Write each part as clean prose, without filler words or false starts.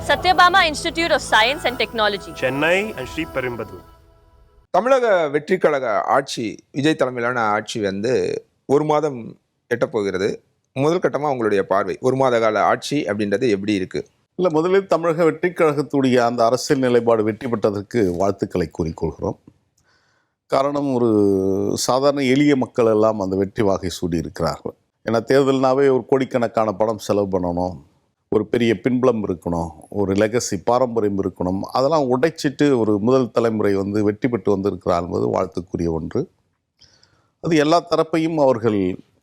Satyabama Institute of Science and Technology, Chennai and Sri Perumbudur. தமிழக வெற்றி கழக ஆட்சி, விஜய் தலைமையிலான ஆட்சி ஒரு மாதம் எட்டப்போகிறது. முதல் கட்டமாக உங்களுடைய பார்வை, ஒரு மாத கால ஆட்சி அப்படின்றது எப்படி இருக்கு? இல்லை, முதலில் தமிழக வெற்றி கழகத்துடைய அந்த அரசியல் நிலைப்பாடு வெற்றி பெற்றதற்கு வாழ்த்துக்களை கூறிக்கொள்கிறோம். காரணம், ஒரு சாதாரண எளிய மக்கள் எல்லாம் அந்த வெற்றி வாகை சூடி இருக்கிறார்கள். ஏன்னா தேர்தல்னாவே ஒரு கோடிக்கணக்கான பணம் செலவு பண்ணணும், ஒரு பெரிய பின்புலம் இருக்கணும், ஒரு லெகசி பாரம்பரியம் இருக்கணும். அதெல்லாம் உடைச்சிட்டு ஒரு முதல் தலைமுறை வெற்றி பெற்று வந்திருக்கிறார் என்பது வாழ்த்துக்குரிய ஒன்று. அது எல்லா தரப்பையும் அவர்கள்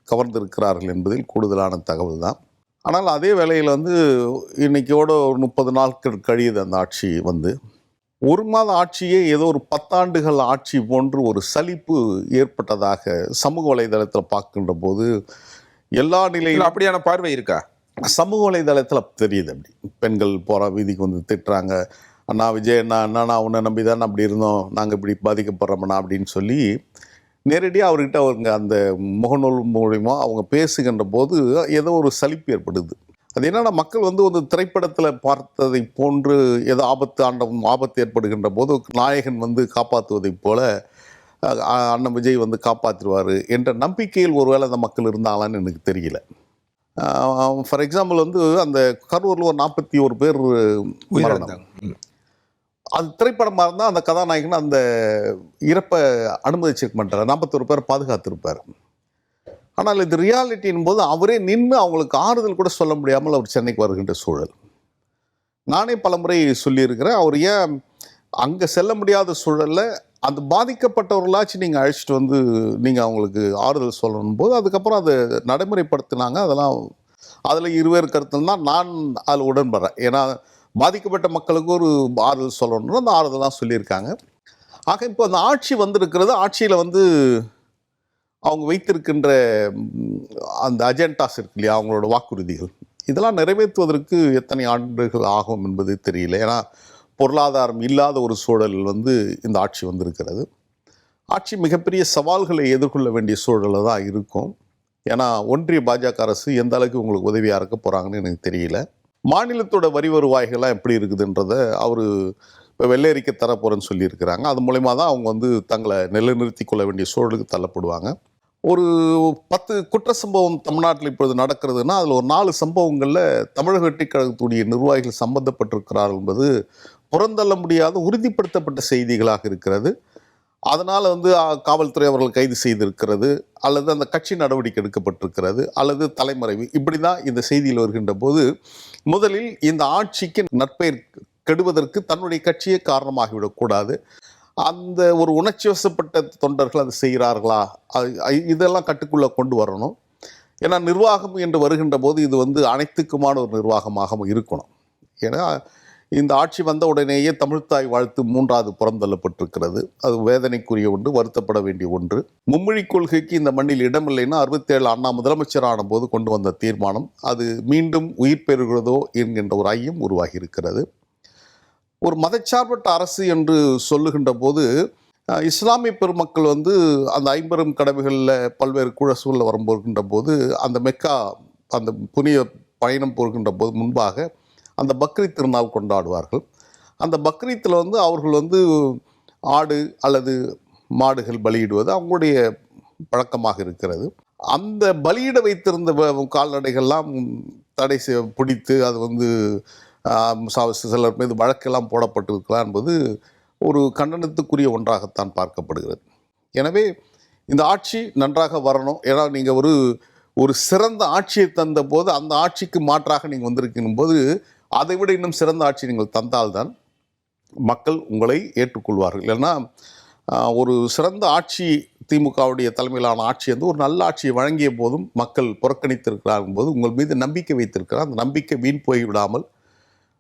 கவர்ந்திருக்கிறார்கள் என்பதில் கூடுதலான தகவல் தான். ஆனால் அதே வேளையில் இன்னைக்கோட ஒரு 30 நாட்கள் கழியுது அந்த ஆட்சி ஒரு மாத ஆட்சியே ஏதோ ஒரு 10 ஆண்டுகள் ஆட்சி போன்று ஒரு சலிப்பு ஏற்பட்டதாக சமூக வலைதளத்தில் பார்க்கின்ற போது எல்லா நிலையிலும் அப்படியான பார்வை இருக்கா? சமூக வலைதளத்தில் தெரியுது. அப்படி பெண்கள் போகிற வீதிக்கு திட்டுறாங்க, அண்ணா விஜய் அண்ணா உன்னை நம்பி தான் அப்படி இருந்தோம், நாங்கள் இப்படி பாதிக்கப்படுறோம்ண்ணா அப்படின்னு சொல்லி நேரடியாக அவர்கிட்ட அவங்க அந்த முகநூல் மூலிமா அவங்க பேசுகின்ற போது ஏதோ ஒரு சலிப்பு ஏற்படுது. அது என்னென்னா, மக்கள் ஒரு திரைப்படத்தில் பார்த்ததை போன்று ஏதோ ஆபத்து ஏற்படுகின்ற போது நாயகன் காப்பாற்றுவதைப் போல அண்ணன் விஜய் காப்பாற்றிடுவார் என்ற நம்பிக்கையில் ஒருவேளை அந்த மக்கள் இருந்தாங்களான்னு எனக்கு தெரியல. ஃபார் எக்ஸாம்பிள் அந்த கரூரில் ஒரு 41 பேர் மரணம். அது திரைப்படமாக இருந்தால் அந்த கதாநாயகன் அந்த இறப்பை அனுமதிச்சிருக்க மாட்டார், 41 பேர் பாதுகாத்திருப்பார். ஆனால் இது ரியாலிட்டின் போது அவரே நின்று அவங்களுக்கு ஆறுதல் கூட சொல்ல முடியாமல் அவர் சென்னைக்கு வருகின்ற சூழல். நானே பலமுறை சொல்லியிருக்கிறேன், அவர் ஏன் அங்கே செல்ல முடியாத சூழலில் அந்த பாதிக்கப்பட்டவர்களாச்சும் நீங்கள் அழைச்சிட்டு நீங்கள் அவங்களுக்கு ஆறுதல் சொல்லணும் போது அதுக்கப்புறம் அதை நடைமுறைப்படுத்தினாங்க. அதெல்லாம் அதில் இருவேறு கருத்தில் தான் நான் அதில் உடன்படுறேன். ஏன்னா பாதிக்கப்பட்ட மக்களுக்கு ஒரு ஆறுதல் சொல்லணும்னு அந்த ஆறுதல் தான் சொல்லியிருக்காங்க. ஆக இப்போ அந்த ஆட்சி வந்திருக்கிறது, ஆட்சியில் அவங்க வைத்திருக்கின்ற அந்த அஜெண்டாஸ் இருக்கு இல்லையா, அவங்களோட வாக்குறுதிகள், இதெல்லாம் நிறைவேற்றுவதற்கு எத்தனை ஆண்டுகள் ஆகும் என்பது தெரியல. ஏன்னா பொருளாதாரம் இல்லாத ஒரு சூழல் இந்த ஆட்சி வந்திருக்கிறது. ஆட்சி மிகப்பெரிய சவால்களை எதிர்கொள்ள வேண்டிய சூழலில் தான் இருக்கும். ஏன்னா ஒன்றிய பாஜக அரசு எந்த அளவுக்கு உங்களுக்கு உதவியாக இருக்க போகிறாங்கன்னு எனக்கு தெரியல. மாநிலத்தோட வரி வருவாய்கள்லாம் எப்படி இருக்குதுன்றதை அவர் இப்போ வெள்ளையறிக்கை தரப்போகிறேன்னு சொல்லியிருக்கிறாங்க. அது மூலயமா தான் அவங்க தங்களை நிலைநிறுத்தி கொள்ள வேண்டிய சூழலுக்கு தள்ளப்படுவாங்க. ஒரு 10 குற்ற சம்பவம் தமிழ்நாட்டில் இப்பொழுது நடக்கிறதுனா அதில் ஒரு 4 சம்பவங்களில் தமிழக வெற்றி கழகத்துடைய நிர்வாகிகள் சம்பந்தப்பட்டிருக்கிறார்கள் என்பது புறந்தள்ள முடியாத உறுதிப்படுத்தப்பட்ட செய்திகளாக இருக்கிறது. அதனால் காவல்துறை அவர்கள் கைது செய்திருக்கிறது, அல்லது அந்த கட்சி நடவடிக்கை எடுக்கப்பட்டிருக்கிறது, அல்லது தலைமறைவு, இப்படி தான் இந்த செய்தியில் வருகின்ற போது முதலில் இந்த ஆட்சிக்கு நற்பெயர் கெடுவதற்கு தன்னுடைய கட்சியே காரணமாகிவிடக்கூடாது. அந்த ஒரு உணர்ச்சி வசப்பட்ட தொண்டர்கள் அதை செய்கிறார்களா, இதெல்லாம் கட்டுக்குள்ளே கொண்டு வரணும். ஏன்னா நிர்வாகம் என்று வருகின்ற போது இது அனைத்துக்குமான ஒரு நிர்வாகமாக இருக்கணும். ஏன்னா இந்த ஆட்சி வந்த உடனேயே தமிழ்த்தாய் வாழ்த்து 3வது புறந்தள்ளப்பட்டிருக்கிறது. அது வேதனைக்குரிய ஒன்று, வருத்தப்பட வேண்டிய ஒன்று. மும்மொழி கொள்கைக்கு இந்த மண்ணில் இடமில்லைன்னா 67 அண்ணா முதலமைச்சரான போது கொண்டு வந்த தீர்மானம் அது மீண்டும் உயிர் பெறுகிறதோ என்கின்ற ஒரு ஐயம் உருவாகி இருக்கிறது. ஒரு மதச்சார்பற்ற அரசு என்று சொல்லுகின்ற போது இஸ்லாமிய பெருமக்கள் அந்த 50 கடமைகளில் பல்வேறு சூழலில் வரும்போகின்ற போது அந்த மெக்கா அந்த புனித பயணம் போகின்ற போது முன்பாக அந்த பக்ரீத் திருநாள் கொண்டாடுவார்கள். அந்த பக்ரீத்தில் அவர்கள் ஆடு அல்லது மாடுகள் பலியிடுவது அவங்களுடைய பழக்கமாக இருக்கிறது. அந்த பலியிட வைத்திருந்த கால்நடைகள்லாம் தடை பிடித்து அது சிலர் மீது வழக்கெல்லாம் போடப்பட்டிருக்கலாம் என்பது ஒரு கண்டனத்துக்குரிய ஒன்றாகத்தான் பார்க்கப்படுகிறது. எனவே இந்த ஆட்சி நன்றாக வரணும். ஏன்னா நீங்கள் ஒரு சிறந்த ஆட்சியை தந்த போது அந்த ஆட்சிக்கு மாற்றாக நீங்கள் வந்திருக்கும் போது அதை விட இன்னும் சிறந்த ஆட்சி நீங்கள் தந்தால்தான் மக்கள் உங்களை ஏற்றுக்கொள்வார்கள். இல்லைன்னா ஒரு சிறந்த ஆட்சி திமுகவுடைய தலைமையிலான ஆட்சி ஒரு நல்ல ஆட்சியை வழங்கிய போதும் மக்கள் புறக்கணித்திருக்கிறார்கள் போது உங்கள் மீது நம்பிக்கை வைத்திருக்கிறார். அந்த நம்பிக்கை வீண் போய்விடாமல்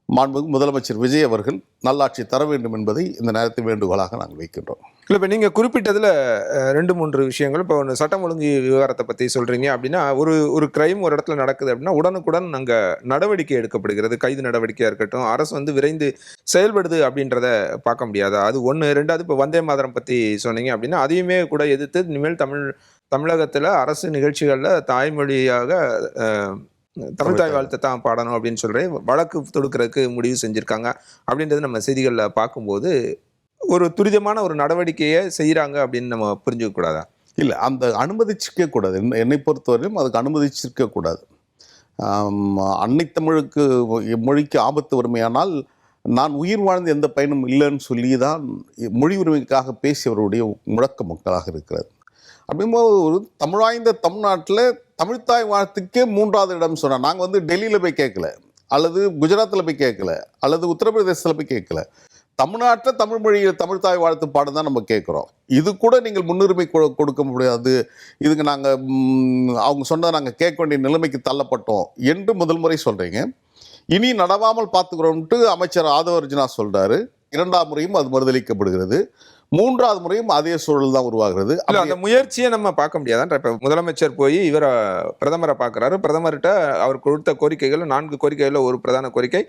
மாண்புமிகு முதலமைச்சர் விஜய் அவர்கள் நல்லாட்சி தர வேண்டும் என்பதை இந்த நேரத்தில் வேண்டுகோளாக நாங்கள் வைக்கின்றோம். இல்லை, இப்போ நீங்கள் குறிப்பிட்டதில் 2-3 விஷயங்கள். இப்போ ஒன்று சட்டம் ஒழுங்கு விவகாரத்தை பற்றி சொல்கிறீங்க அப்படின்னா, ஒரு கிரைம் ஒரு இடத்துல நடக்குது அப்படின்னா உடனுக்குடன் அங்கே நடவடிக்கை எடுக்கப்படுகிறது. கைது நடவடிக்கையாக இருக்கட்டும், அரசு விரைந்து செயல்படுது அப்படின்றத பார்க்க முடியாது. அது ஒன்று. 2வது, இப்போ வந்தே மாதரம் பற்றி சொன்னீங்க அப்படின்னா அதையுமே கூட எதிர்த்து இனிமேல் தமிழகத்தில் அரசு நிகழ்ச்சிகளில் தாய்மொழியாக தமிழ்த்தாய் வாழ்த்தை தான் பாடணும் அப்படின்னு சொல்றேன் வழக்கு தொடுக்கிறதுக்கு முடிவு செஞ்சிருக்காங்க அப்படின்றது நம்ம செய்திகளில் பார்க்கும்போது ஒரு துரிதமான ஒரு நடவடிக்கையை செய்கிறாங்க அப்படின்னு நம்ம புரிஞ்சுக்க கூடாதா? இல்லை, அந்த அனுமதிச்சிருக்க கூடாது. என்னை பொறுத்தவரையும் அதுக்கு அனுமதிச்சிருக்க கூடாது. அன்னை தமிழுக்கு மொழிக்கு ஆபத்து வறுமையானால் நான் உயிர் வாழ்ந்த எந்த பயனும் இல்லைன்னு சொல்லி தான் மொழி உரிமைக்காக பேசியவருடைய முழக்க மக்களாக இருக்கிறது. அப்படிங்கும்போது ஒரு தமிழாய்ந்த தமிழ்நாட்டில் தமிழ்த்தாய் வாழ்த்துக்கே 3வது இடம் சொன்னார். நாங்கள் வந்து டெல்லியில் போய் கேட்கல, அல்லது குஜராத்தில் போய் கேட்கல, அல்லது உத்தரப்பிரதேசத்தில் போய் கேட்கல. தமிழ்நாட்டில் தமிழ் மொழியில் தமிழ்த்தாய் வாழ்த்து பாடம் தான் நம்ம கேட்குறோம். இது கூட நீங்கள் முன்னுரிமை கொடுக்க முடியாது, இதுக்கு நாங்கள் அவங்க சொன்னதை நாங்கள் கேட்க வேண்டிய நிலைமைக்கு தள்ளப்பட்டோம் என்று முதல் முறை சொல்கிறீங்க. இனி நடவாமல் பார்த்துக்கிறோம்ட்டு அமைச்சர் ஆதவர்ஜுனா சொல்கிறாரு. 2ஆம் முறையும் அது மறுதளிக்கப்படுகிறது. 3வது முறையும் அதே சூழல் தான் உருவாகிறது. அந்த முயற்சியை நம்ம பார்க்க முடியாதான்? இப்போ முதலமைச்சர் போய் இவரை பிரதமரை பார்க்குறாரு. பிரதமர்கிட்ட அவர் கொடுத்த கோரிக்கைகள் 4 கோரிக்கைகளில் ஒரு பிரதான கோரிக்கை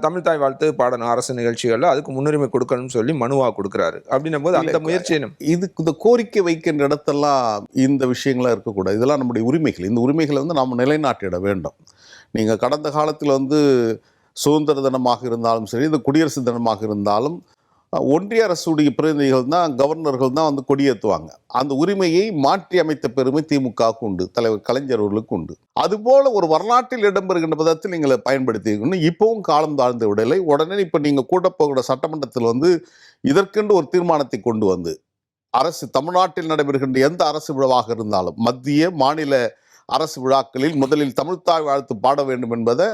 தமிழ்த்தாய் வாழ்த்து பாடணும் அரசு நிகழ்ச்சிகளில், அதுக்கு முன்னுரிமை கொடுக்கணும்னு சொல்லி மனுவா கொடுக்குறாரு. அப்படின்னும் போது அந்த முயற்சியை இதுக்கு இந்த கோரிக்கை வைக்கின்ற இடத்தெல்லாம் இந்த விஷயங்களாக இருக்கக்கூடாது. இதெல்லாம் நம்முடைய உரிமைகள். இந்த உரிமைகளை வந்து நாம் நிலைநாட்டிட வேண்டும். நீங்கள் கடந்த காலத்தில் வந்து சுதந்திர தினமாக இருந்தாலும் சரி, இந்த குடியரசு தினமாக இருந்தாலும் ஒன்றிய அரசுடைய பிரதிநிதிகள் தான், கவர்னர்கள் தான் வந்து கொடியேற்றுவாங்க. அந்த உரிமையை மாற்றி அமைத்த பெருமை திமுகவுக்கு உண்டு, தலைவர் கலைஞர் அவர்களுக்கு உண்டு. அதுபோல ஒரு வரலாற்றில் இடம்பெறுகின்ற பதத்தில் நீங்கள் பயன்படுத்திக்கணும். இப்பவும் காலம் தாழ்ந்து விடலை. உடனே இப்போ நீங்கள் கூட்டப்போகிற சட்டமன்றத்தில் வந்து இதற்கென்று ஒரு தீர்மானத்தை கொண்டு வந்து அரசு தமிழ்நாட்டில் நடைபெறுகின்ற எந்த அரசு விழாவாக இருந்தாலும் மத்திய மாநில அரசு விழாக்களில் முதலில் தமிழ்த்தாய் வாழ்த்து பாட வேண்டும் என்பதை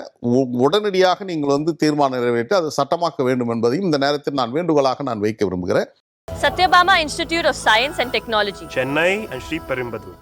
உடனடியாக நீங்கள் வந்து தீர்மானம் நிறைவேற்றி அதை சட்டமாக்க வேண்டும் என்பதையும் இந்த நேரத்தில் நான் வேண்டுகோளாக நான் வைக்க விரும்புகிறேன். Satyabama Institute of Science and Technology, Chennai and Sri Perumbudur.